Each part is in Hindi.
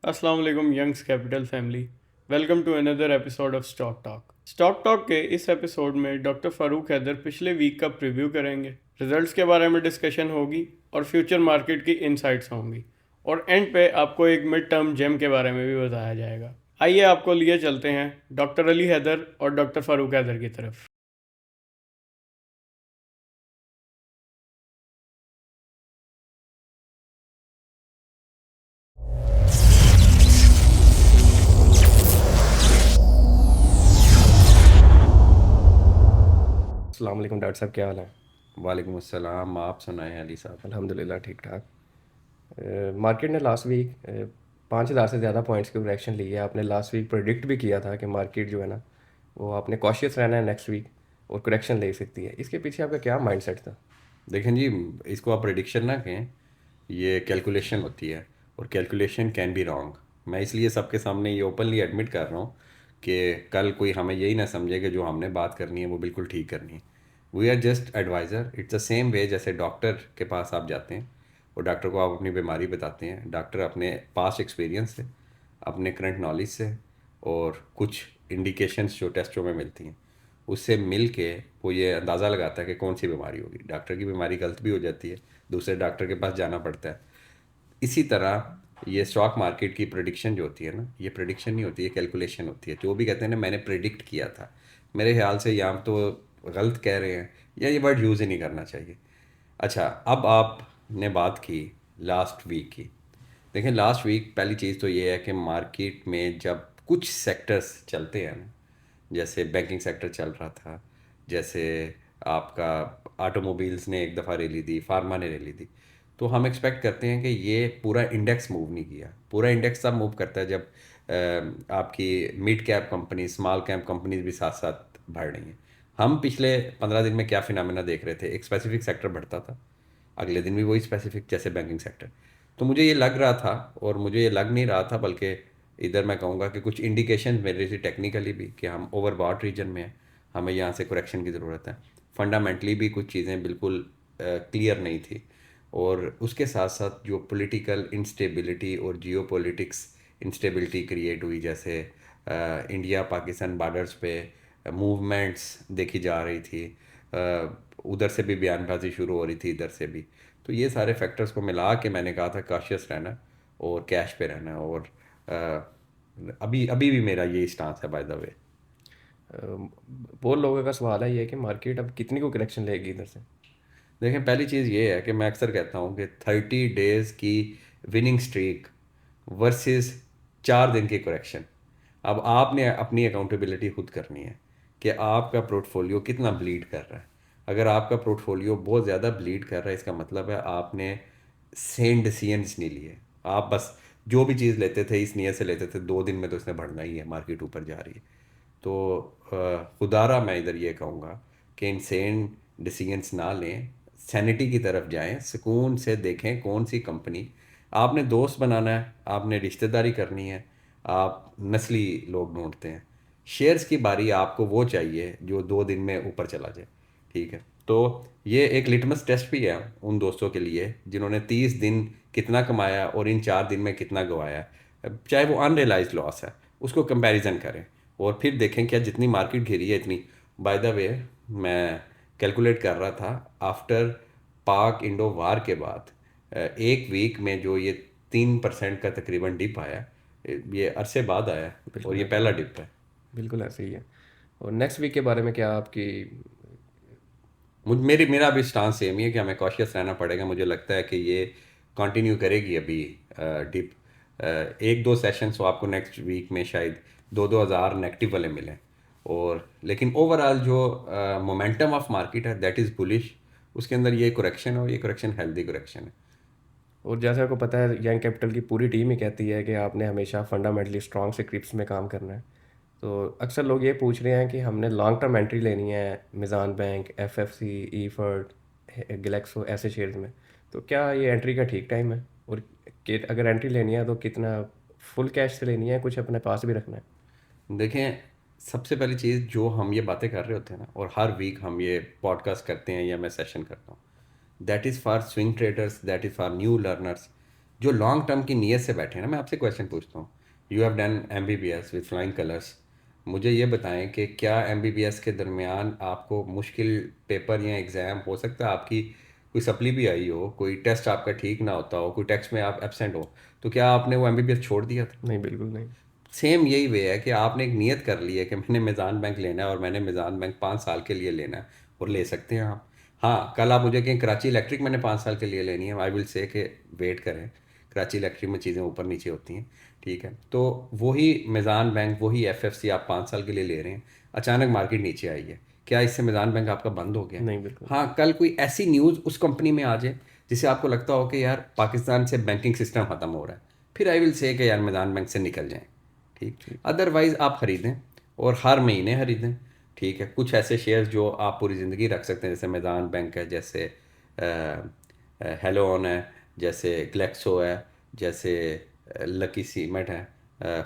अस्सलाम वालेकुम Youngs capital family. Welcome to another episode of stock talk. Stock talk के इस एपिसोड में डॉक्टर फारूक हैदर पिछले वीक का प्रीव्यू करेंगे, रिजल्ट्स के बारे में डिस्कशन होगी और फ्यूचर मार्केट की इनसाइट्स होंगी, और एंड पे आपको एक मिड टर्म जेम के बारे में भी बताया जाएगा। आइए आपको लिए चलते हैं डॉक्टर अली हैदर और डॉक्टर फारूक हैदर की तरफ। अस्सलाम वालेकुम डॉक्टर साहब, क्या हाल है? वालेकुम अस्सलाम। आप सुनाएं अली साहब। अल्हम्दुलिल्लाह ठीक ठाक। मार्केट ने लास्ट वीक 5,000 से ज़्यादा पॉइंट्स की करेक्शन ली है। आपने लास्ट वीक प्रेडिक्ट भी किया था कि मार्केट जो है ना, वो आपने कॉशियस रहना है नेक्स्ट वीक और करेक्शन ले सकती है। इसके पीछे आपका क्या माइंडसेट था? देखें जी, इसको आप प्रिडिक्शन ना कहें, ये कैलकुलेशन होती है और कैलकुलेशन कैन बी रॉन्ग। मैं इसलिए सबके सामने ये ओपनली एडमिट कर रहा हूँ कि कल कोई हमें यही ना समझे कि जो हमने बात करनी है वो बिल्कुल ठीक करनी है। We are just advisor. It's the same way जैसे डॉक्टर के पास आप जाते हैं और डॉक्टर को आप अपनी बीमारी बताते हैं। डॉक्टर अपने पास्ट एक्सपीरियंस से, अपने करंट नॉलेज से और कुछ इंडिकेशंस जो टेस्टों में मिलती हैं उससे मिल के वो ये अंदाज़ा लगाता है कि कौन सी बीमारी होगी। डॉक्टर की बीमारी गलत भी हो जाती है, दूसरे डॉक्टर के पास जाना पड़ता है। इसी तरह ये स्टॉक मार्केट की प्रिडिक्शन जो होती है ना, ये प्रिडिक्शन नहीं होती है, कैलकुलेशन होती है। जो भी कहते हैं ना मैंने प्रिडिक्ट किया था, मेरे ख्याल से या तो गलत कह रहे हैं या ये वर्ड यूज़ ही नहीं करना चाहिए। अच्छा, अब आपने बात की लास्ट वीक की। देखें, लास्ट वीक पहली चीज़ तो ये है कि मार्केट में जब कुछ सेक्टर्स चलते हैं ना, जैसे बैंकिंग सेक्टर चल रहा था, जैसे आपका ऑटोमोबाइल्स ने एक दफ़ा रैली दी, फार्मा ने रैली दी, तो हम एक्सपेक्ट करते हैं कि ये पूरा इंडेक्स मूव नहीं किया। पूरा इंडेक्स तब मूव करता है जब आपकी mid cap company, small cap companies भी साथ साथ बढ़ रही हैं। हम पिछले 15 दिन में क्या फिनोमेना देख रहे थे, एक स्पेसिफिक सेक्टर बढ़ता था, अगले दिन भी वही स्पेसिफिक, जैसे बैंकिंग सेक्टर। तो मुझे ये लग रहा था, और मुझे ये लग नहीं रहा था बल्कि इधर मैं कहूँगा कि कुछ इंडिकेशन मिल रही थी टेक्निकली भी कि हम ओवरबॉट रीजन में हैं, हमें यहाँ से करेक्शन की ज़रूरत है। फंडामेंटली भी कुछ चीज़ें बिल्कुल क्लियर नहीं थी। और उसके साथ साथ जो पॉलिटिकल इंस्टेबिलिटी और जियो पॉलिटिक्स इंस्टेबिलिटी क्रिएट हुई, जैसे इंडिया पाकिस्तान बॉर्डर्स पे मूवमेंट्स देखी जा रही थी, उधर से भी बयानबाजी शुरू हो रही थी, इधर से भी। तो ये सारे फैक्टर्स को मिला के मैंने कहा था कॉशियस रहना और कैश पे रहना। और अभी अभी भी मेरा ये स्टांस है, बाय द वे। बहुत लोगों का सवाल है ये कि मार्केट अब कितनी को करेक्शन लेगी इधर से? देखें, पहली चीज़ ये है कि मैं अक्सर कहता हूँ कि 30 डेज़ की विनिंग स्ट्रीक वर्सेस 4 दिन की करेक्शन। अब आपने अपनी अकाउंटेबिलिटी खुद करनी है कि आपका पोर्टफोलियो कितना ब्लीड कर रहा है। अगर आपका पोर्टफोलियो बहुत ज़्यादा ब्लीड कर रहा है, इसका मतलब है आपने सेम डिसीजंस नहीं लिए। आप बस जो भी चीज़ लेते थे इस नीयत से लेते थे 2 दिन में तो इसने बढ़ना ही है, मार्केट ऊपर जा रही है। तो खुदारा मैं इधर ये कहूँगा कि इनसेन डिसीजंस ना लें, सैनिटी की तरफ जाएं, सुकून से देखें कौन सी कंपनी। आपने दोस्त बनाना है, आपने रिश्तेदारी करनी है, आप नस्ली लोग ढूंढते हैं। शेयर्स की बारी आपको वो चाहिए जो 2 दिन में ऊपर चला जाए। ठीक है, तो ये एक लिटमस टेस्ट भी है उन दोस्तों के लिए जिन्होंने 30 दिन कितना कमाया और इन 4 दिन में कितना गंवाया। चाहे वो अनरियलाइज लॉस है, उसको कंपैरिजन करें और फिर देखें क्या जितनी मार्केट गिरी है इतनी। बाय द वे, मैं कैलकुलेट कर रहा था आफ्टर पाक इंडो वार के बाद एक वीक में जो ये 3% का तकरीबन डिप आया, ये अरसे बाद आया और बिल्कुल ये ऐसे पहला ही है। डिप है। बिल्कुल ऐसे ही है। और नेक्स्ट वीक के बारे में क्या आपकी? मुझ मेरी मेरा भी स्टांस सेम ही है कि हमें कॉशियस रहना पड़ेगा। मुझे लगता है कि ये कंटिन्यू करेगी अभी डिप। एक दो सेशंस तो आपको नेक्स्ट वीक में शायद 2-2 हज़ार नेगेटिव वाले मिलें। और लेकिन ओवरऑल जो मोमेंटम ऑफ मार्केट है दैट इज़ बुलिश। उसके अंदर ये करेक्शन है और ये करेक्शन हेल्दी करेक्शन है। और जैसे आपको पता है यंग कैपिटल की पूरी टीम ही कहती है कि आपने हमेशा फंडामेंटली स्ट्रॉन्ग से क्रिप्स में काम करना है। तो अक्सर लोग ये पूछ रहे हैं कि हमने लॉन्ग टर्म एंट्री लेनी है Meezan bank, FFC, Efert, Glaxo ऐसे शेयर्स में। तो क्या ये एंट्री का ठीक टाइम है? और अगर एंट्री लेनी है तो कितना फुल कैश से लेनी है, कुछ अपने पास भी रखना है? देखें, सबसे पहली चीज़ जो हम ये बातें कर रहे होते हैं ना, और हर वीक हम ये पॉडकास्ट करते हैं या मैं सेशन करता हूँ, that is for swing traders, that is for new learners. जो लॉन्ग टर्म की नीयत से बैठे हैं ना, मैं आपसे क्वेश्चन पूछता हूँ, you have done MBBS with flying colours, मुझे ये बताएं कि क्या MBBS के दरमियान आपको मुश्किल पेपर या एग्ज़ाम हो सकता है, आपकी कोई सप्ली भी आई हो, कोई टेस्ट आपका ठीक ना होता हो, कोई टेस्ट में आप एब्सेंट हो, तो क्या आपने वो MBBS छोड़ दिया था? नहीं, बिल्कुल नहीं। सेम यही वे है कि आपने एक नियत कर ली है कि मैंने मिज़ान बैंक लेना है और मैंने मिज़ान बैंक 5 साल के लिए लेना है, और ले सकते हैं आप। हाँ, कल आप मुझे कहें कराची इलेक्ट्रिक मैंने 5 साल के लिए लेनी है, आई विल से कि वेट करें, कराची इलेक्ट्रिक में चीज़ें ऊपर नीचे होती हैं, ठीक है। तो वही मिज़ान बैंक, वही FFC आप 5 साल के लिए ले रहे हैं, अचानक मार्केट नीचे आई है, क्या इससे मिज़ान बैंक आपका बंद हो गया? नहीं, बिल्कुल। हाँ, कल कोई ऐसी न्यूज़ उस कंपनी में आ जाए जिससे आपको लगता हो कि यार पाकिस्तान से बैंकिंग सिस्टम ख़त्म हो रहा है, फिर आई विल से कि यार मिज़ान बैंक से निकल जाएं, ठीक। अदरवाइज़ आप ख़रीदें और हर महीने ख़रीदें, ठीक है। कुछ ऐसे शेयर्स जो आप पूरी ज़िंदगी रख सकते हैं, जैसे मैदान बैंक है, जैसे हेलोन है, जैसे ग्लेक्सो है, जैसे लकी सीमेंट है,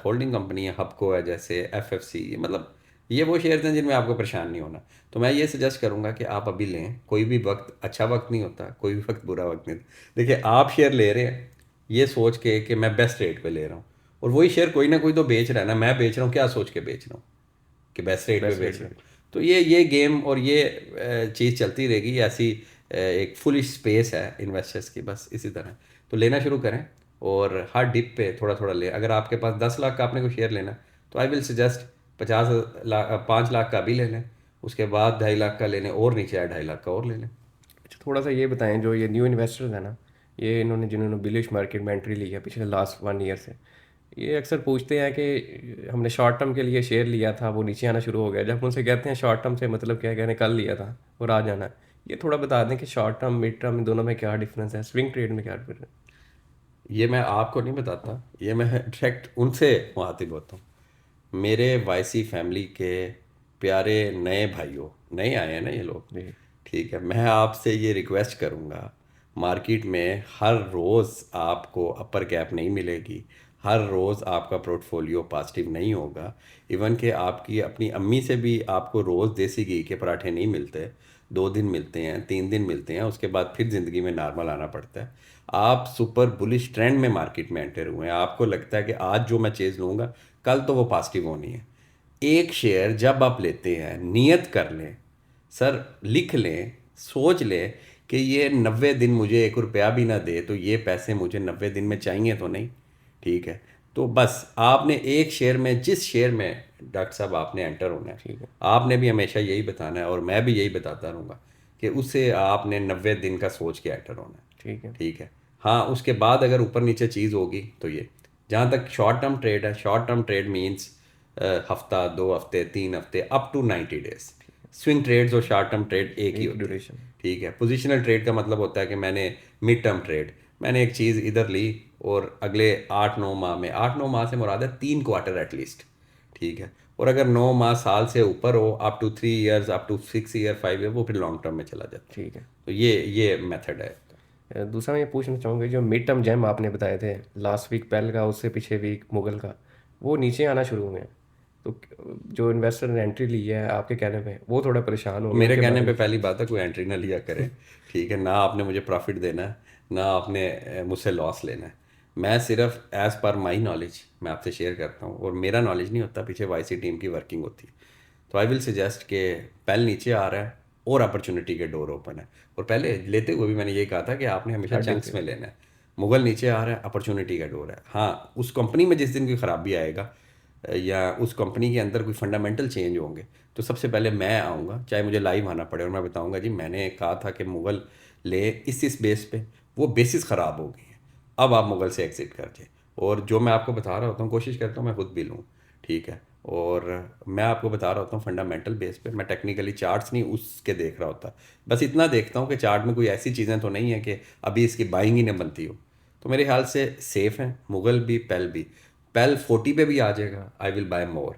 होल्डिंग कंपनी है, हबको है, जैसे FFC, मतलब ये वो शेयर्स हैं जिनमें आपको परेशान नहीं होना। तो मैं ये सजेस्ट करूँगा कि आप अभी लें, कोई भी वक्त अच्छा वक्त नहीं होता, कोई भी वक्त बुरा वक्त नहीं होता। देखिए, आप शेयर ले रहे हैं ये सोच के कि मैं बेस्ट रेट पे ले रहा हूँ, और वही शेयर कोई ना कोई तो बेच रहा है ना, मैं बेच रहा हूँ क्या सोच के बेच रहा हूँ कि बेस्ट रेट पे बेस्ट बेच रेट रहा हूँ। पे। तो ये गेम और ये चीज़ चलती रहेगी, ऐसी एक फुलिश स्पेस है इन्वेस्टर्स की, बस इसी तरह। तो लेना शुरू करें और हर डिप पे थोड़ा थोड़ा ले। अगर आपके पास 10 लाख का आपने कोई शेयर लेना, तो I will suggest 50 lakh 5 lakh का भी ले लें, उसके बाद 2.5 लाख का ले लें, और नीचे आए 2.5 लाख का और ले लें। अच्छा, थोड़ा सा ये बताएं, जो ये न्यू इन्वेस्टर्स हैं ना, ये इन्होंने जिन्होंने बिलिश मार्केट में एंट्री ली है पिछले लास्ट 1 ईयर से, ये अक्सर पूछते हैं कि हमने शॉर्ट टर्म के लिए शेयर लिया था, वो नीचे आना शुरू हो गया। जब उनसे कहते हैं शॉर्ट टर्म से मतलब क्या है, कहने कल लिया था और आज आना है। ये थोड़ा बता दें कि शॉर्ट टर्म, मिड टर्म, इन दोनों में क्या डिफरेंस है, स्विंग ट्रेड में क्या डिफरेंस है? ये मैं आपको नहीं बताता, ये मैं डायरेक्ट उनसे मुखातिब होता हूँ, मेरे वाईसी फैमिली के प्यारे नए भाइयों, नए आए हैं ना ये लोग, जी। ठीक है। मैं आपसे ये रिक्वेस्ट करूँगा, मार्केट में हर रोज़ आपको अपर कैप नहीं मिलेगी, हर रोज़ आपका पोर्टफोलियो पॉजिटिव नहीं होगा। इवन कि आपकी अपनी अम्मी से भी आपको रोज़ देसी घी के पराठे नहीं मिलते, 2 दिन मिलते हैं, 3 दिन मिलते हैं, उसके बाद फिर ज़िंदगी में नॉर्मल आना पड़ता है। आप सुपर बुलिश ट्रेंड में मार्केट में एंटर हुए हैं, आपको लगता है कि आज जो मैं चीज़ लूँगा कल तो वो पॉजिटिव होनी है। एक शेयर जब आप लेते हैं, नियत कर लें सर, लिख लें, सोच लें कि ये 90 दिन मुझे 1 रुपया भी ना दे, तो ये पैसे मुझे 90 दिन में चाहिए तो नहीं, ठीक है। तो बस आपने एक शेयर में, जिस शेयर में डॉक्टर साहब आपने एंटर होना है, ठीक है। आपने भी हमेशा यही बताना है और मैं भी यही बताता रहूँगा कि उससे आपने 90 दिन का सोच के एंटर होना है, ठीक है। ठीक है। हाँ, उसके बाद अगर ऊपर नीचे चीज़ होगी तो ये, जहाँ तक शॉर्ट टर्म ट्रेड है, शॉर्ट टर्म ट्रेड मीन्स हफ्ता, 2 हफ्ते, 3 हफ्ते, up to 90 days. Swing trades और शॉर्ट टर्म ट्रेड एक ही एक होते हैं, ड्यूरेशन। ठीक है। पोजिशनल ट्रेड का मतलब होता है कि मैंने मिड टर्म ट्रेड, मैंने एक चीज़ इधर ली और अगले 8-9 माह में, 8-9 माह से मुराद है 3 क्वार्टर एटलीस्ट, ठीक है। और अगर 9 माह साल से ऊपर हो, up to 3 years, up to 6 year, 5 year, वो फिर लॉन्ग टर्म में चला जाता है। ठीक है। तो ये मेथड है। दूसरा मैं ये पूछना चाहूँगा, जो मिड टर्म जैम आपने बताए थे लास्ट वीक पहल का, उससे पिछले वीक मुगल का, वो नीचे आना शुरू हुए हैं। तो जो इन्वेस्टर ने एंट्री ली है आपके कहने पे, वो थोड़ा परेशान हो तो गए, मेरे उनके कहने बारे पे में। पहली बात है, कोई एंट्री ना लिया करे, ठीक है। ना आपने मुझे प्रॉफिट देना है, ना आपने मुझसे लॉस लेना है। मैं सिर्फ एज़ पर माई नॉलेज मैं आपसे शेयर करता हूँ, और मेरा नॉलेज नहीं होता, पीछे वाईसी टीम की वर्किंग होती है। तो आई विल सजेस्ट कि पहल नीचे आ रहा है और अपॉर्चुनिटी के डोर ओपन है, और पहले लेते हुए भी मैंने ये कहा था कि आपने हमेशा हर चंक्स देते में लेना है। मुगल नीचे आ रहा है, अपॉर्चुनिटी का डोर है। हाँ, उस कंपनी में जिस दिन कोई ख़राबी आएगा या उस कंपनी के अंदर कोई फंडामेंटल चेंज होंगे, तो सबसे पहले मैं आऊँगा, चाहे मुझे लाइव आना पड़े, और मैं बताऊँगा जी मैंने कहा था कि मुगल ले इस बेस पे, वो बेसिस ख़राब हो गई है, अब आप मुगल से एग्ज़िट कर जाए। और जो मैं आपको बता रहा होता हूँ, कोशिश करता हूँ मैं खुद भी लूँ, ठीक है। और मैं आपको बता रहा होता हूँ फंडामेंटल बेस पे, मैं टेक्निकली चार्ट्स नहीं उसके देख रहा होता, बस इतना देखता हूँ कि चार्ट में कोई ऐसी चीज़ें तो नहीं है कि अभी इसकी बाइंग ही नहीं बनती हो। तो मेरे ख्याल से सेफ़ हैं मुगल भी, पेल भी। पेल 40 पे भी आ जाएगा, आई विल बाय मोर।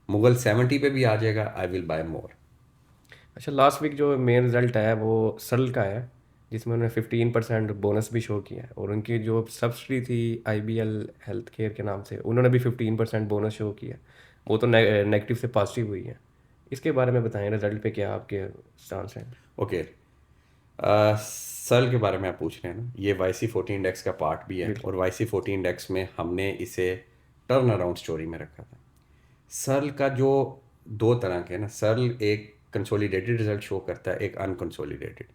मुगल 70 पे भी आ जाएगा, आई विल बाय मोर। अच्छा, लास्ट वीक जो मेन रिजल्ट आया वो सरल का है, जिसमें उन्होंने 15% बोनस भी शो किया है, और उनकी जो सब्सिडी थी IBL हेल्थ केयर के नाम से, उन्होंने भी 15% बोनस शो किया। वो तो नेगेटिव से पॉजिटिव हुई है। इसके बारे में बताएं, रिजल्ट पे क्या आपके स्टांस हैं? ओके, सर्ल के बारे में आप पूछ रहे हैं ना, ये YC40 इंडेक्स का पार्ट भी है और YC40 इंडेक्स में हमने इसे टर्न अराउंड स्टोरी में रखा था। सर्ल का जो दो तरह के ना, सर्ल एक कंसोलिडेटेड रिजल्ट शो करता है, एक अनकंसोलिडेटेड।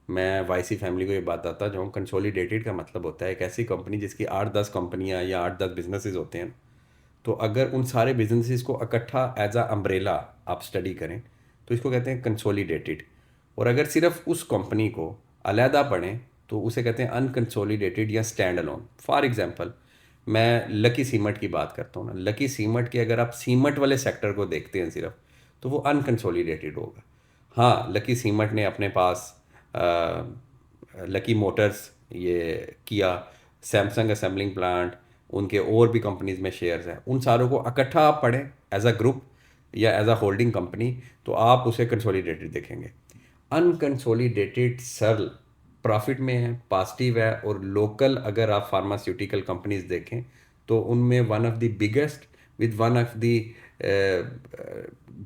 मैं वाईसी फैमिली को ये बात बताता जाऊँ, कंसोलिडेटेड का मतलब होता है एक ऐसी कंपनी जिसकी 8-10 कंपनियां या 8-10 बिजनेसेस होते हैं। तो अगर उन सारे बिजनेसेस को इकट्ठा एज अ अम्ब्रेला आप स्टडी करें तो इसको कहते हैं कंसोलिडेटेड। और अगर सिर्फ उस कंपनी को अलहदा पढ़ें तो उसे कहते हैं अनकंसोलिडेटेड या स्टैंड अलोन। फॉर एग्जांपल मैं लकी सीमेंट की बात करता हूँ ना, लकी सीमेंट के अगर आप सीमेंट वाले सेक्टर को देखते हैं सिर्फ, तो वो अनकंसोलिडेटेड होगा। हाँ, लकी सीमेंट ने अपने पास लकी मोटर्स, ये किया, सैमसंग असेंबलिंग प्लांट, उनके और भी कंपनीज में शेयर्स हैं, उन सारों को इकट्ठा आप पढ़ें एज अ ग्रुप या एज अ होल्डिंग कंपनी तो आप उसे कंसोलिडेटेड देखेंगे। अनकंसोलिडेटेड सर्ल प्रॉफिट में है, पॉजिटिव है, और लोकल अगर आप फार्मास्यूटिकल कंपनीज देखें तो उनमें one of the biggest with one of the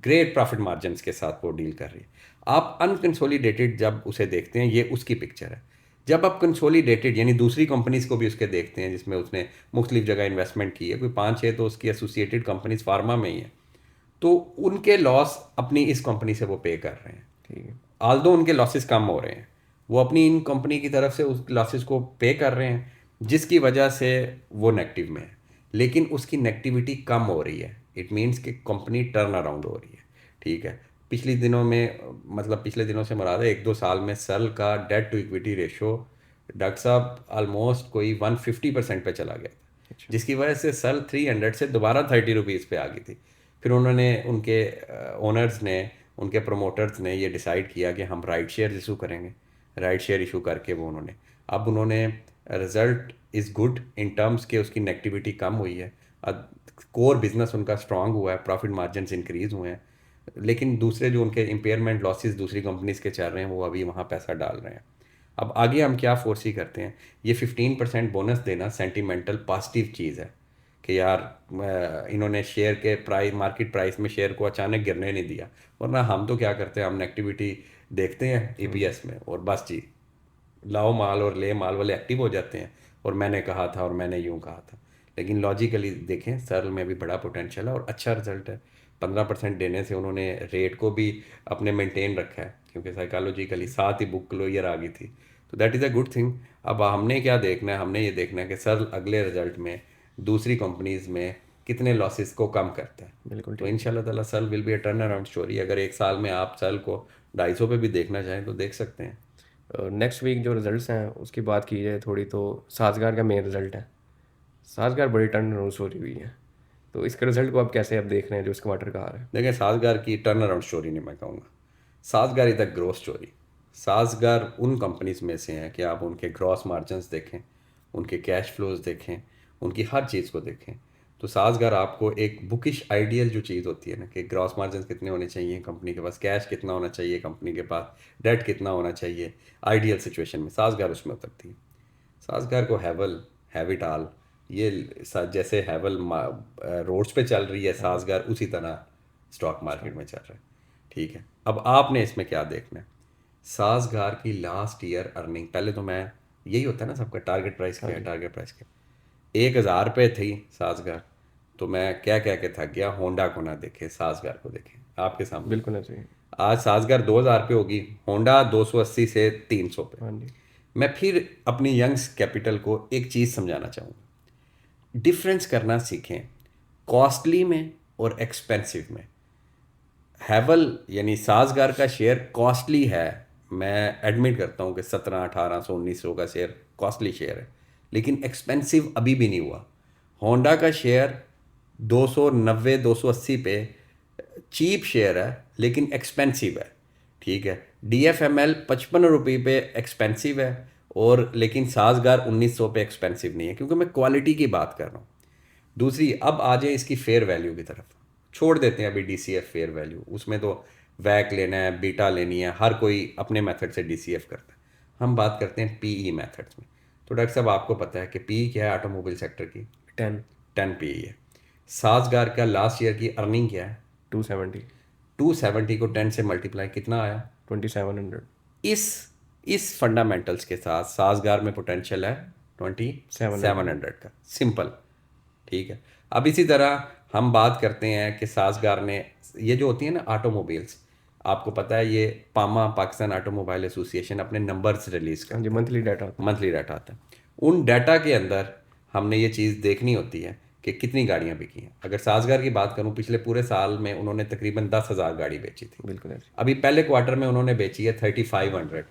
great profit margin के साथ वो डील कर रही है। आप अनकंसोलिडेटेड जब उसे देखते हैं, ये उसकी पिक्चर है। जब आप कंसोलिडेटेड यानी दूसरी कंपनीज को भी उसके देखते हैं जिसमें उसने मुख्तलिफ जगह इन्वेस्टमेंट की है, कोई 5-6 तो उसकी एसोसिएटेड कंपनीज फार्मा में ही है, तो उनके लॉस अपनी इस कंपनी से वो पे कर रहे हैं। ठीक है। आल्दो उनके लॉसेस कम हो रहे हैं, वो अपनी इन कंपनी की तरफ से उस लॉसेस को पे कर रहे हैं, जिसकी वजह से वो नेगेटिव में है, लेकिन उसकी नेगेटिविटी कम हो रही है। इट मीन्स कि कंपनी टर्न अराउंड हो रही है। ठीक है, पिछले दिनों में, मतलब पिछले दिनों से मुराद है 1-2 साल में सर्ल का debt to equity ratio doctor साहब ऑलमोस्ट कोई 150% पे चला गया था, जिसकी वजह से सर्ल 300 से दोबारा 30 रुपीज़ पे आ गई थी। फिर उन्होंने, उनके ओनर्स ने, उनके प्रमोटर्स ने ये डिसाइड किया कि हम राइट शेयर इशू करेंगे। राइट शेयर इशू करके वो उन्होंने, अब उन्होंने, result is good in terms के उसकी नेगेटिविटी कम हुई है, कोर बिजनेस उनका स्ट्रांग हुआ है, प्रॉफिट मार्जिन इंक्रीज़ हुए हैं, लेकिन दूसरे जो उनके इम्पेयरमेंट लॉसेस दूसरी कंपनीज के चल रहे हैं वो अभी वहाँ पैसा डाल रहे हैं। अब आगे हम क्या फोर्सी करते हैं, ये 15% बोनस देना सेंटिमेंटल पॉजिटिव चीज़ है कि यार इन्होंने शेयर के प्राइस, मार्केट प्राइस में शेयर को अचानक गिरने नहीं दिया, वरना हम तो क्या करते हैं, हम नेगेटिविटी देखते हैं EPS में और बस जी लाओ माल और ले माल वाले एक्टिव हो जाते हैं, और मैंने कहा था और मैंने यूं कहा था। लेकिन लॉजिकली देखें, सर्ल में भी बड़ा पोटेंशियल है और अच्छा रिजल्ट है। 15% देने से उन्होंने रेट को भी अपने मेंटेन रखा है, क्योंकि साइकोलॉजिकली साथ ही बुक क्लोजर आ गई थी, तो that is a good thing. अब हमने क्या देखना है, हमने ये देखना है कि सर्ल अगले रिजल्ट में दूसरी कंपनीज में कितने लॉसेस को कम करता है। बिल्कुल तो ठीक। इंशाल्लाह ताला Searle will be a turn around story. अगर एक साल में आप सर्ल को 250 पे भी देखना चाहें तो देख सकते हैं। नेक्स्ट वीक जो रिजल्ट्स हैं उसकी बात की जाए थोड़ी, तो साजगार का मेन रिजल्ट है। साजगार बड़ी टर्न अराउंड स्टोरी हुई है, तो इसके रिजल्ट को आप कैसे आप देख रहे हैं जो इसका वाटर कहा है? देखिए, साजगार की टर्न अराउंड स्टोरी नहीं मैं कहूँगा, साजगार इज द ग्रोथ स्टोरी। साजगार उन कंपनीज में से हैं कि आप उनके ग्रॉस मार्जिन्स देखें, उनके कैश फ्लोज देखें, उनकी हर चीज़ को देखें, तो साजगार आपको एक बुकिश आइडियल जो चीज़ होती है ना, कि ग्रॉस मार्जिन कितने होने चाहिए कंपनी के पास, कैश कितना होना चाहिए कंपनी के पास, डेट कितना होना चाहिए, आइडियल सिचुएशन में साजगार उसमें उतरती है। साजगार को हैवल, हैविटाल, ये जैसे हैवल रोड्स पे चल रही है, साजगार उसी तरह स्टॉक मार्केट में चल रहा है। ठीक है, अब आपने इसमें क्या देखना है, साजगार की लास्ट ईयर अर्निंग, पहले तो मैं, यही होता है ना सबका, टारगेट प्राइस क्या है, टारगेट प्राइस क्या, 1,000 रुपये थी साजगार, तो मैं क्या कह के थक गया, होंडा को ना देखे, साजगार को देखें आपके सामने। बिल्कुल नहीं चाहिए। आज साजगार 2,000 रुपये होगी, होंडा 280 से 300 पे। हाँ जी। मैं फिर अपनी यंग्स कैपिटल को एक चीज़ समझाना चाहूँगा, डिफरेंस करना सीखें कॉस्टली में और एक्सपेंसिव में। हैवल यानी साजगार का शेयर कॉस्टली है, मैं एडमिट करता हूँ कि 1700, 1800, 1900 का शेयर कॉस्टली शेयर है, लेकिन एक्सपेंसिव अभी भी नहीं हुआ। होंडा का शेयर 290, 280 पे चीप शेयर है लेकिन एक्सपेंसिव है। ठीक है, DFML 55 रुपये पे एक्सपेंसिव है, और लेकिन साजगार 1900 पे एक्सपेंसिव नहीं है, क्योंकि मैं क्वालिटी की बात कर रहा हूँ। दूसरी, अब आ जाए इसकी फेयर वैल्यू की तरफ, छोड़ देते हैं अभी DCF फेयर वैल्यू, उसमें तो वैक लेना है, बीटा लेनी है, हर कोई अपने मेथड से DCF करता है। हम बात करते हैं PE मेथड्स में। तो डॉक्टर साहब आपको पता है कि PE क्या है ऑटोमोबाइल सेक्टर की? 10 PE है। साजगार का लास्ट ईयर की अर्निंग क्या है? 270। 270 को 10 से मल्टीप्लाई कितना आया? 2700। इस इस फंडामेंटल्स के साथ साजगार में पोटेंशियल है 2700 का, सिंपल। ठीक है। अब इसी तरह हम बात करते हैं कि साजगार ने, ये जो होती है ना ऑटोमोबाइल्स, आपको पता है ये पामा पाकिस्तान ऑटोमोबाइल एसोसिएशन अपने नंबर्स रिलीज़ हाँ जी, करता है, मंथली डाटा होता मंथली डाटा आता है। उन डाटा के अंदर हमने ये चीज़ देखनी होती है कि कितनी गाड़ियाँ बिकी हैं। अगर साजगार की बात करूँ, पिछले पूरे साल में उन्होंने तकरीबन 10,000 गाड़ी बेची थी। है, बिल्कुल ऐसे। अभी पहले क्वार्टर में उन्होंने बेची है 3500।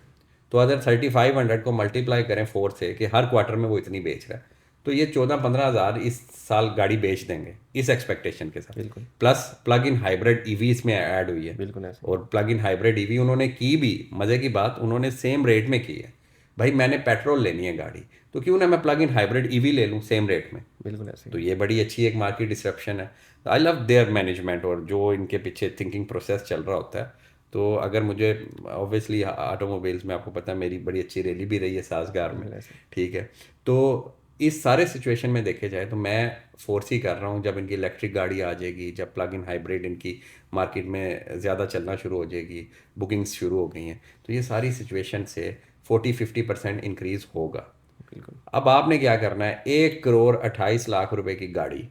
तो अगर 3500 को मल्टीप्लाई करें 4 से, कि हर क्वार्टर में वो इतनी बेच रहा है, तो ये 14-15 हज़ार इस साल गाड़ी बेच देंगे इस एक्सपेक्टेशन के साथ। बिल्कुल plus plug in hybrid EV इसमें ऐड हुई है, बिल्कुल ऐसे। और प्लग इन हाइब्रिड ईवी उन्होंने की भी, मज़े की बात, उन्होंने सेम रेट में की है। भाई मैंने पेट्रोल लेनी है गाड़ी, तो क्यों ना मैं प्लग इन हाइब्रिड ईवी ले लूँ सेम रेट में। बिल्कुल ऐसे तो ही। ये बड़ी अच्छी एक मार्केट डिसरप्शन है। आई लव देयर मैनेजमेंट, और जो इनके पीछे थिंकिंग प्रोसेस चल रहा होता है। तो अगर मुझे ऑब्वियसली ऑटोमोबाइल्स में, आपको पता है मेरी बड़ी अच्छी रैली भी रही है साजगार में। बिल्कुल ऐसे। ठीक है। तो इस सारे सिचुएशन में देखे जाए तो मैं फोर्स ही कर रहा हूँ, जब इनकी इलेक्ट्रिक गाड़ी आ जाएगी, जब प्लग इन हाइब्रिड इनकी मार्केट में ज़्यादा चलना शुरू हो जाएगी, बुकिंग्स शुरू हो गई हैं, तो ये सारी सिचुएशन से 40-50% इंक्रीज़ होगा। बिल्कुल अब आपने क्या करना है, 1,28,00,000 रुपए की गाड़ी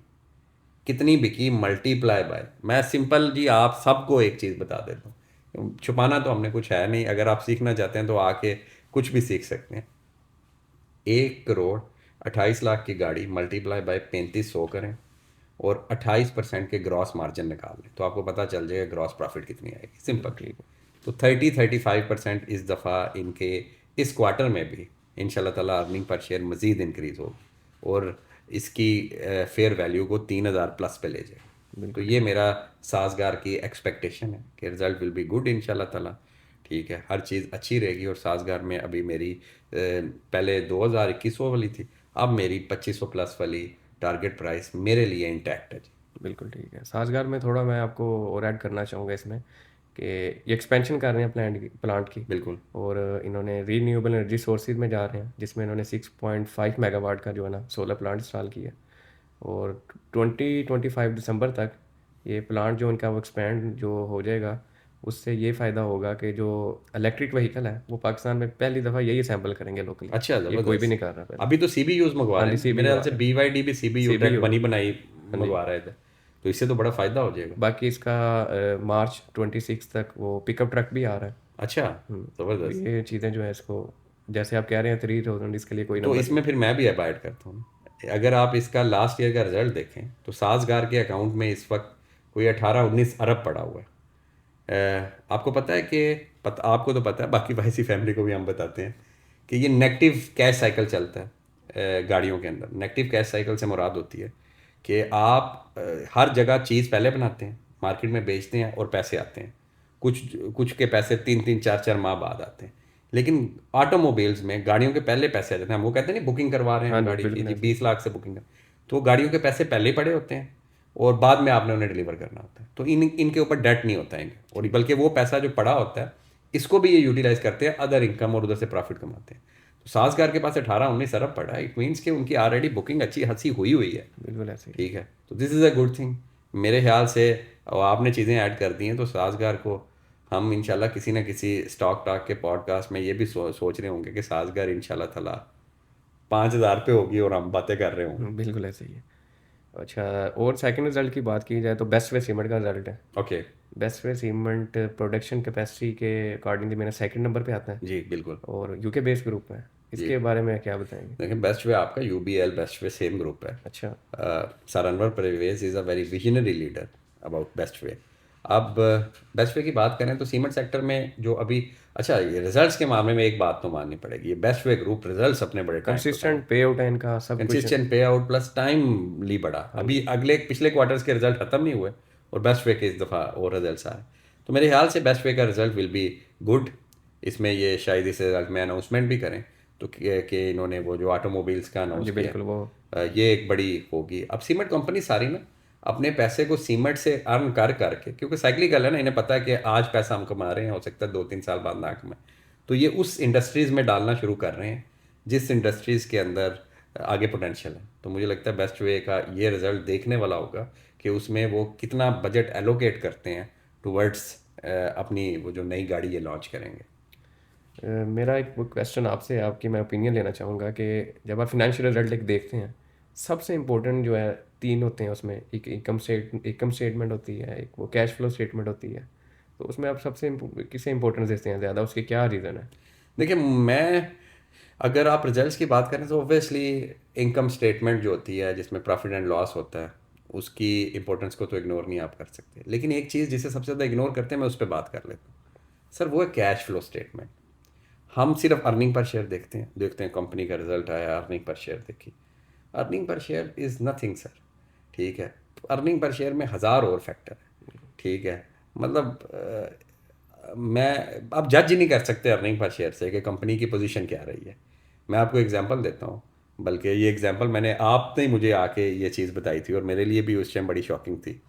कितनी बिकी मल्टीप्लाई बाय, मैं सिंपल जी आप सबको एक चीज़ बता देता हूँ, छुपाना तो हमने कुछ है नहीं, अगर आप सीखना चाहते हैं तो आके कुछ भी सीख सकते हैं। 1,28,00,000 की गाड़ी मल्टीप्लाई बाय 3500 करें और 28% के ग्रॉस मार्जिन निकाल लें, तो आपको पता चल जाएगा ग्रॉस प्रॉफिट कितनी आएगी, सिंपल। ठीक है। तो 30-35% इस दफ़ा इनके इस क्वार्टर में भी इंशाल्लाह ताला अर्निंग पर शेयर मज़ीद इंक्रीज़ होगी, और इसकी फेयर वैल्यू को 3,000 प्लस पे ले जाए। तो बिल्कुल ये मेरा साजगार की एक्सपेक्टेशन है कि रिज़ल्ट विल बी गुड इंशाल्लाह ताला। ठीक है, हर चीज़ अच्छी रहेगी। और साजगार में अभी मेरी पहले 2,000-2,100 वाली थी, अब मेरी 2,500 प्लस वाली टारगेट प्राइस मेरे लिए इंटैक्ट है जी। बिल्कुल ठीक है। साजगार में थोड़ा मैं आपको और ऐड करना चाहूँगा इसमें कि ये एक्सपेंशन कर रहे हैं प्लांट की। बिल्कुल और इन्होंने रीन्यूएबल एनर्जी सोर्सेज में जा रहे हैं, जिसमें इन्होंने 6.5 मेगावाट का जो है ना सोलर प्लांट इंस्टॉल किया। और 2025 दिसंबर तक ये प्लांट जो इनका वो एक्सपेंड जो हो जाएगा, उससे ये फ़ायदा होगा कि जो इलेक्ट्रिक व्हीकल है वो पाकिस्तान में पहली दफ़ा यही असेंबल करेंगे लोकली। अच्छा, ये कोई भी ज़बरदस्त। नहीं कर रहा पहले। अभी तो सीबीयूज मंगवा हाँ रहे जी, हैं, मेरे सीबीयू ख्याल आ से रहा है। बीवाईडी भी सीबीयू ट्रक सीबीयू बनी बनाई हाँ जी। मंगवा रहे थे, तो इससे तो बड़ा फ़ायदा हो जाएगा। बाकी इसका मार्च 26 तक वो पिकअप ट्रक भी आ रहा है। अच्छा, तो ज़बरदस्त। ये चीज़ें जो है इसको, जैसे आप कह रहे हैं 3,000, इसके लिए कोई तो नंबर इसमें नहीं। फिर मैं भी अबाइड करता हूँ। अगर आप इसका लास्ट ईयर का रिजल्ट देखें तो साजगार के अकाउंट में इस वक्त कोई 18-19 अरब पड़ा हुआ है। आपको पता है कि आपको तो पता है, बाकी वैसी फैमिली को भी हम बताते हैं कि ये नेगेटिव कैश साइकिल चलता है गाड़ियों के अंदर। नेगेटिव कैश साइकिल से मुराद होती है कि आप हर जगह चीज़ पहले बनाते हैं, मार्केट में बेचते हैं और पैसे आते हैं। कुछ कुछ के पैसे 3-3 4-4 माह बाद आते हैं। लेकिन ऑटोमोबाइल्स में गाड़ियों के पहले पैसे आ जाते हैं। हम वो कहते हैं नहीं, बुकिंग करवा रहे हैं हाँ हम जी, गाड़ी की बिल्कुल जी, ऐसे। 20 लाख से बुकिंग कर, तो गाड़ियों के पैसे पहले ही पड़े होते हैं और बाद में आपने उन्हें डिलीवर करना होता है। तो इनके ऊपर डेट नहीं होता है इनके, और बल्कि वो पैसा जो पड़ा होता है इसको भी ये यूटिलाइज करते हैं अदर इनकम, और उधर से प्रॉफिट कमाते हैं। तो साजगार के पास 18-19 अरब पड़ा है, इट मीन्स कि उनकी ऑलरेडी बुकिंग अच्छी खासी हुई हुई है। बिल्कुल ऐसे ही। ठीक है, तो this is a good thing मेरे ख्याल से। और आपने चीज़ें ऐड कर दी हैं, तो साजगार को हम इंशाल्लाह किसी न किसी स्टॉक टॉक के पॉडकास्ट में ये भी सोच रहे होंगे कि साजगार इंशाल्लाह ताला 5,000 पे होगी और हम बातें कर रहे होंगे। बिल्कुल ऐसे ही है। अच्छा, और सेकंड रिजल्ट की बात की जाए तो बेस्ट वे सीमेंट का रिजल्ट है। Okay. Best way cement production capacity के अकॉर्डिंगली मेरा सेकंड नंबर पे आता है, जी बिल्कुल। और यूके बेस्ड ग्रुप है। जी इसके बारे में क्या बताएंगे? देखिए, बेस्ट वे आपका UBL best way same group है। अच्छा। Sir Anwar Pervez is a very visionary leader about best way. अब बेस्ट वे की बात करें तो सीमेंट सेक्टर में जो अभी, अच्छा ये रिजल्ट्स के मामले में एक बात तो माननी पड़ेगी, ये बेस्ट वे ग्रुप रिजल्ट्स अपने बड़े टाइम पे, कंसिस्टेंट पे आउट है इनका सब कुछ। कंसिस्टेंट पे आउट प्लस टाइमली बढ़ा। अभी अगले पिछले क्वार्टर्स के रिजल्ट खत्म नहीं हुए और बेस्ट वे के इस दफ़ा और रिजल्ट्स आए, तो मेरे ख्याल से बेस्ट वे का रिजल्ट विल बी गुड। इसमें ये शायद इस रिजल्ट में अनाउंसमेंट भी करें तो कि इन्होंने वो जो ऑटोमोबाइल्स का अनाउंस जी किया, बिल्कुल वो। ये एक बड़ी होगी। अब सीमेंट कंपनी सारी ना अपने पैसे को सीमेंट से अर्न कर करके, क्योंकि साइक्लिकल है ना, इन्हें पता है कि आज पैसा हम कमा रहे हैं, हो सकता है 2-3 साल बाद ना कमाएं, तो ये उस इंडस्ट्रीज़ में डालना शुरू कर रहे हैं जिस इंडस्ट्रीज़ के अंदर आगे पोटेंशियल है। तो मुझे लगता है बेस्ट वे का ये रिज़ल्ट देखने वाला होगा कि उसमें वो कितना बजट एलोकेट करते हैं टुवर्ड्स अपनी वो जो नई गाड़ी ये लॉन्च करेंगे। मेरा एक क्वेश्चन आपसे, आपकी मैं ओपिनियन लेना चाहूँगा कि जब आप फिनेंशियल रिजल्ट एक देखते हैं, सबसे इम्पोर्टेंट जो है 3 होते हैं उसमें, एक इनकम स्टेटमेंट होती है, एक वो कैश फ्लो स्टेटमेंट होती है। तो उसमें आप किसे इम्पोर्टेंस देते हैं ज़्यादा, उसके क्या रीज़न है? देखिए, मैं अगर आप रिजल्ट्स की बात करें तो ऑब्वियसली इनकम स्टेटमेंट जो होती है जिसमें प्रॉफिट एंड लॉस होता है, उसकी इंपॉर्टेंस को तो इग्नोर नहीं आप कर सकते। लेकिन एक चीज़ जिसे सबसे ज़्यादा इग्नोर करते हैं, मैं उस पर बात कर लेता हूँ सर, वो है कैश फ्लो स्टेटमेंट। हम सिर्फ अर्निंग पर शेयर देखते हैं कंपनी का रिजल्ट आया, अर्निंग पर शेयर देखी। Earning per share is nothing sir, ठीक है। अर्निंग पर शेयर में हज़ार और फैक्टर है, ठीक है। मतलब मैं आप जज ही नहीं कर सकते अर्निंग पर शेयर से कि कंपनी की पोजीशन क्या रही है। मैं आपको एग्जांपल देता हूँ, बल्कि ये एग्जांपल मैंने आपने मुझे आके ये चीज़ बताई थी और मेरे लिए भी उस टाइम बड़ी शॉकिंग थी।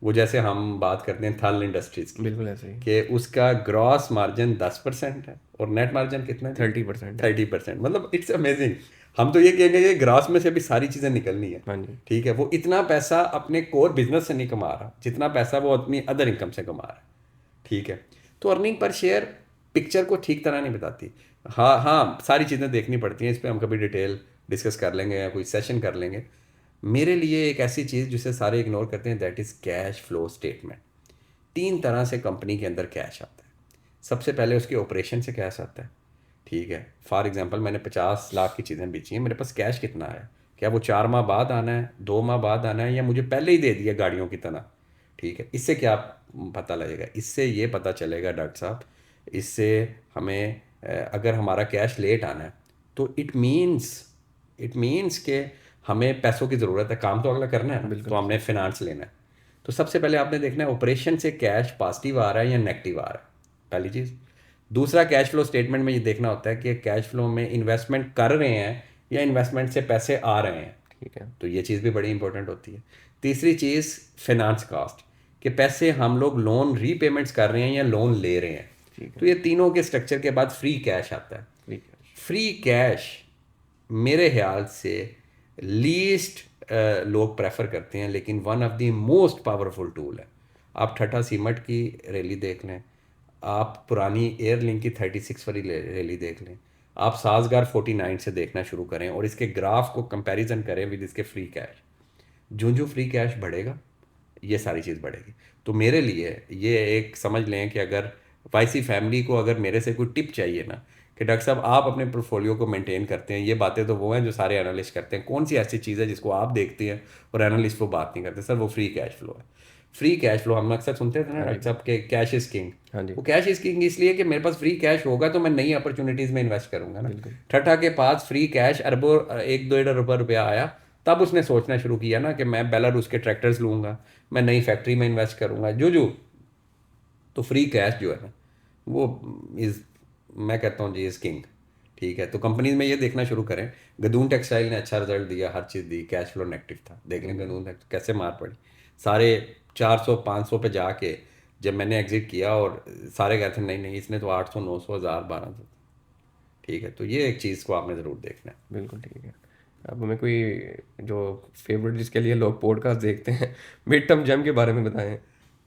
वो जैसे हम बात करते हैं थल इंडस्ट्रीज़ की, बिल्कुल ऐसे ही। कि उसका ग्रॉस मार्जिन 10% है और नेट मार्जिन कितना है? 30% है। 30%। मतलब इट्स अमेजिंग। हम तो ये कहेंगे ये ग्रॉस में से भी सारी चीज़ें निकलनी है, हाँ जी। ठीक है। वो इतना पैसा अपने कोर बिजनेस से नहीं कमा रहा जितना पैसा वो अपनी अदर इनकम से कमा रहा है, ठीक है। तो अर्निंग पर शेयर पिक्चर को ठीक तरह नहीं बताती। हाँ हाँ, सारी चीज़ें देखनी पड़ती हैं, इस पर हम कभी डिटेल डिस्कस कर लेंगे या कोई सेशन कर लेंगे। मेरे लिए एक ऐसी चीज़ जिसे सारे इग्नोर करते हैं, that is cash flow statement. 3 तरह से कंपनी के अंदर कैश आता है। सबसे पहले उसके ऑपरेशन से कैश आता है, ठीक है। फॉर एग्जांपल मैंने 50 लाख की चीज़ें बेची हैं, मेरे पास कैश कितना है? क्या वो 4 माह बाद आना है, 2 माह बाद आना है, या मुझे पहले ही दे दिया गाड़ियों की तरह, ठीक है। इससे क्या पता लगेगा? इससे ये पता चलेगा डॉक्टर साहब, इससे हमें अगर हमारा कैश लेट आना है तो इट मीन्स के हमें पैसों की ज़रूरत है, काम तो अगला करना है ना, तो बिल्कुल। हमने फिनांस लेना है। तो सबसे पहले आपने देखना है ऑपरेशन से कैश पॉजिटिव आ रहा है या नेगेटिव आ रहा है, पहली चीज़। दूसरा, कैश फ्लो स्टेटमेंट में ये देखना होता है कि कैश फ्लो में इन्वेस्टमेंट कर रहे हैं या इन्वेस्टमेंट से पैसे आ रहे हैं, ठीक है। तो ये चीज़ भी बड़ी इंपॉर्टेंट होती है। तीसरी चीज़, फिनांस कॉस्ट, कि पैसे हम लोग लोन रीपेमेंट्स कर रहे हैं या लोन ले रहे हैं। ठीक तो है। ये तीनों के स्ट्रक्चर के बाद फ्री कैश आता है। ठीक है। फ्री कैश मेरे ख्याल से लीस्ट लोग प्रेफर करते हैं, लेकिन one of the most powerful tool है। आप ठट्टा सीमट की रैली देख लें, आप पुरानी एयरलिंक की 36 वाली रैली देख लें, आप साजगार 49 से देखना शुरू करें और इसके ग्राफ को कंपैरिजन करें विद इसके फ्री कैश। जो जो फ्री कैश बढ़ेगा, ये सारी चीज़ बढ़ेगी। तो मेरे लिए ये एक समझ लें कि अगर वाईसी फैमिली को अगर मेरे से कोई टिप चाहिए ना, कि डॉक्टर साहब आप अपने पोर्टफोलियो को मेंटेन करते हैं, ये बातें तो वो हैं जो सारे एनालिस्ट करते हैं, कौन सी ऐसी चीज़ है जिसको आप देखते हैं और एनालिस्ट वो बात नहीं करते? सर, वो फ्री कैश फ्लो है। फ्री कैश फ्लो हम अक्सर सुनते थे ना हाँ जी। डॉक्टर साहब के कैश इज़ किंग। हाँ जी। वो कैश इज़ किंग इसलिए कि मेरे पास फ्री कैश होगा तो मैं नई अपॉर्चुनिटीज़ में इन्वेस्ट करूंगा ना। बिल्कुल। ठट्टा के पास फ्री कैश अरबों 1-2 अरब रुपया आया, तब उसने सोचना शुरू किया ना कि मैं बेलारूस के ट्रैक्टर्स लूँगा, मैं नई फैक्ट्री में इन्वेस्ट करूँगा, जो तो फ्री कैश जो है ना, वो इज़, मैं कहता हूँ जी, इज़ किंग, ठीक है। तो कंपनीज में ये देखना शुरू करें। गदून टेक्सटाइल ने अच्छा रिजल्ट दिया, हर चीज़ दी, कैश फ्लो नेगेटिव था, देख लें गदून कैसे मार पड़ी। सारे 400-500 पे जाके जब मैंने एग्जिट किया और सारे कहते हैं नहीं नहीं, इसने तो 800, 900, 1000, 1200, ठीक है। तो ये एक चीज़ को आपने ज़रूर देखना है। बिल्कुल ठीक है। अब हमें कोई जो फेवरेट जिसके लिए लोग पॉडकास्ट देखते हैं, मिड टर्म जेम के बारे में बताएं।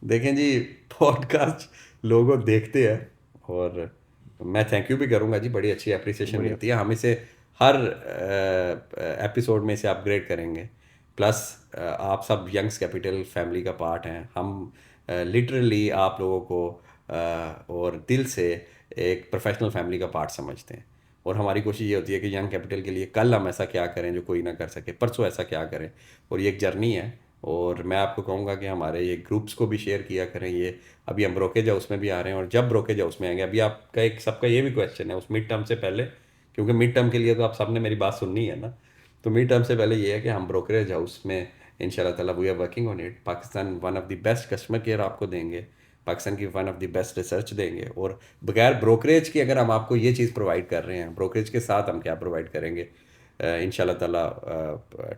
देखें जी, पॉडकास्ट लोगों देखते हैं और मैं थैंक यू भी करूंगा जी, बड़ी अच्छी अप्रिसिएशन बढ़िया। मिलती है। हम इसे हर एपिसोड में इसे अपग्रेड करेंगे। प्लस आप सब यंग्स कैपिटल फैमिली का पार्ट हैं। हम लिटरली आप लोगों को और दिल से एक प्रोफेशनल फैमिली का पार्ट समझते हैं और हमारी कोशिश ये होती है कि यंग कैपिटल के लिए कल हम ऐसा क्या करें जो कोई ना कर सके, परसों ऐसा क्या करें। और ये एक जर्नी है और मैं आपको कहूँगा कि हमारे ये ग्रुप्स को भी शेयर किया करें। ये अभी हम ब्रोकेज हाउस में भी आ रहे हैं और जब ब्रोकेज हाउस में आएंगे, अभी आपका एक सबका ये भी क्वेश्चन है उस मिड टर्म से पहले, क्योंकि मिड टर्म के लिए तो आप सबने मेरी बात सुननी है ना। तो मिड टर्म से पहले ये है कि हम ब्रोकरेज हाउस में इंशाल्लाह ताला we are working on it. Pakistan one of the best customer care आपको देंगे, पाकिस्तान की one of the best research देंगे, और बगैर ब्रोकरेज की अगर हम आपको ये चीज़ प्रोवाइड कर रहे हैं, ब्रोकरेज के साथ हम क्या प्रोवाइड करेंगे, इंशाल्लाह ताला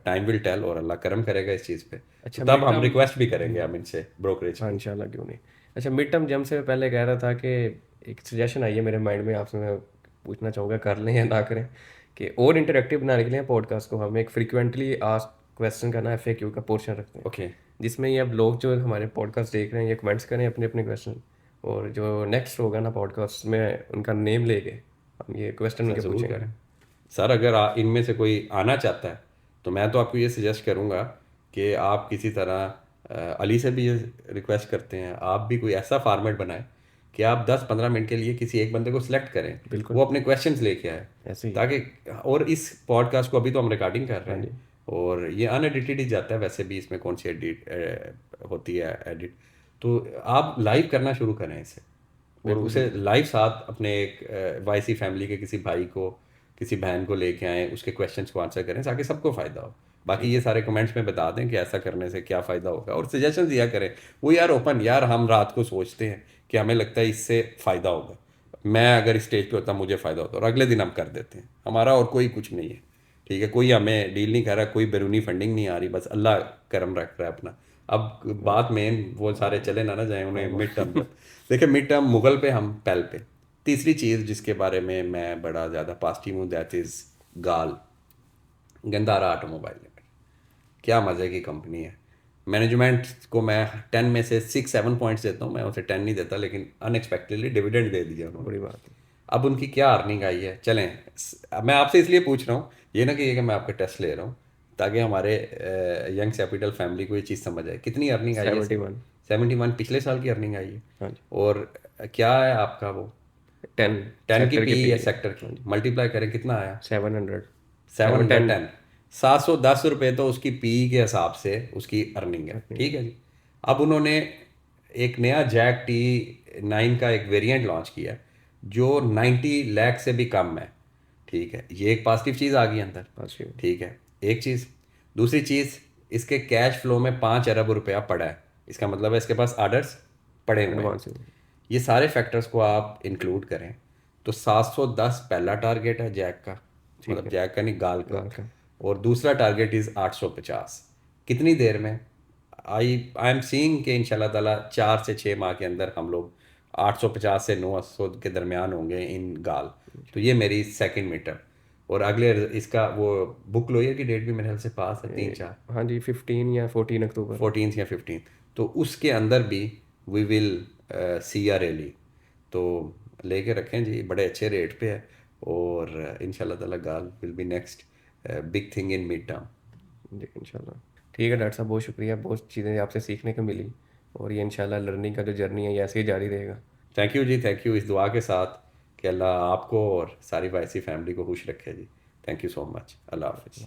टाइम विल टेल और अल्लाह करम करेगा इस चीज़ पे। अच्छा, तो तब मिड हम टर्म। रिक्वेस्ट भी करेंगे हम इनसे ब्रोकरेज हाँ, की। इंशाल्लाह क्यों नहीं। अच्छा, मिड टर्म जेम से मैं पहले कह रहा था कि एक सजेशन आई है मेरे माइंड में, आपसे मैं पूछना चाहूँगा कर लें या ना करें, कि और इंटरेक्टिव बनाने के लिए पॉडकास्ट को हम एक फ्रिक्वेंटली आस्क्ड क्वेश्चन करना FAQ का पोर्शन रखते हैं, ओके। जिसमें ये अब लोग जो हमारे पॉडकास्ट देख रहे हैं ये कमेंट्स करें अपने अपने क्वेश्चन, और जो नेक्स्ट होगा ना पॉडकास्ट में उनका नेम लेके हम ये क्वेश्चन हाँ, उनके ज़रूर पूछेंगे। करें सर। अगर इनमें से कोई आना चाहता है तो मैं तो आपको ये सजेस्ट करूँगा कि आप किसी तरह अली से भी ये रिक्वेस्ट करते हैं, आप भी कोई ऐसा फॉर्मेट बनाएं कि आप 10-15 मिनट के लिए किसी एक बंदे को सिलेक्ट करें, बिल्कुल वो अपने क्वेश्चंस लेके आए ऐसे ही। ताकि, और इस पॉडकास्ट को अभी तो हम रिकॉर्डिंग कर रहे हाँ जी, हैं और ये अनएडिटेड ही जाता है, वैसे भी इसमें कौन सी एडिट होती है एडिट, तो आप लाइव करना शुरू करें इसे और बिल्कुल उसे बिल्कुल। लाइव साथ अपने एक वाईसी फैमिली के किसी भाई को, किसी बहन को लेके आएँ, उसके क्वेश्चंस को आंसर करें ताकि सबको फ़ायदा हो। बाकी ठीक ये है। सारे कमेंट्स में बता दें कि ऐसा करने से क्या फ़ायदा होगा और सजेशन दिया करें। वो यार ओपन, यार हम रात को सोचते हैं कि हमें लगता है इससे फ़ायदा होगा, मैं अगर इस स्टेज पे होता मुझे फ़ायदा होता, और अगले दिन हम कर देते हैं। हमारा और कोई कुछ नहीं है, ठीक है, कोई हमें डील नहीं कर रहा, कोई बैरूनी फंडिंग नहीं आ रही, बस अल्लाह करम रख रहा है अपना। अब बात मेन वो सारे चले ना जाए उन्हें मिड टर्म तक। देखिए मिड टर्म मुगल पे, हम पहल पे। तीसरी चीज़ जिसके बारे में मैं बड़ा ज़्यादा पॉजिटिव हूँ, दैट इज़ गाल, गंदारा ऑटोमोबाइल लिमिटेड। क्या मज़े की कंपनी है। मैनेजमेंट को मैं 10 में से 6-7 पॉइंट्स देता हूँ, मैं उसे 10 नहीं देता, लेकिन अनएक्सपेक्टेडली डिविडेंड दे दिया उन्होंने। बड़ी बात है। अब उनकी क्या अर्निंग आई है, चलें मैं आपसे इसलिए पूछ रहा हूँ, ये ना कि मैं आपका टेस्ट ले रहा हूँ, ताकि हमारे यंग कैपिटल फैमिली को ये चीज़ समझ आए। कितनी अर्निंग आई है सर? 71। 71 पिछले साल की अर्निंग आई है। हाँ जी। और क्या है आपका वो 10 10 की सेक्टर के पी पी या है। सेक्टर हाँ की जी। मल्टीप्लाई करें कितना आया? 700। 710। 710 रुपये तो उसकी पी के हिसाब से उसकी अर्निंग है, अर्निंग ठीक है जी। अब उन्होंने एक नया जैक T9 का एक वेरिएंट लॉन्च किया जो 90 लाख से भी कम है, ठीक है। ये एक पॉजिटिव चीज़ आ गई अंदर, पॉजिटिव ठीक है, एक चीज़। दूसरी चीज़, इसके कैश फ्लो में 5 अरब रुपया पड़ा है, इसका मतलब है इसके पास ऑर्डर्स पड़े हुए हैं। एडवांस है। ये सारे फैक्टर्स को आप इंक्लूड करें तो 710 पहला टारगेट है जैक का, ठीक मतलब है। जैक का नहीं, गाल का। गाल का। और दूसरा टारगेट इज़ 850। कितनी देर में? आई एम सीइंग कि इंशाल्लाह ताला 4 से 6 माह के अंदर हम लोग 850 से 900 के दरमियान होंगे इन गाल। तो ये मेरी सेकंड मीटर। और अगले इसका वो बुक लोयर की डेट भी मेरे ख्याल से पास है, 3-4, हाँ जी, 15 या 14 अक्टूबर। 14 या 15। तो उसके अंदर भी we will see are rally. तो लेके रखें जी, बड़े अच्छे रेट पे है और इंशाल्लाह ताला गाल will be next big thing in mid term. जी इंशाल्लाह। ठीक है डॉक्टर साहब, बहुत शुक्रिया, बहुत चीज़ें आपसे सीखने को मिली और ये इंशाल्लाह लर्निंग का जो जर्नी है ये ऐसे ही जारी रहेगा। थैंक यू जी, थैंक यू, इस दुआ के साथ कि अल्लाह आपको और सारी वाइसी फैमिली को खुश रखे जी। Thank you so much. अल्लाह हाफिज़।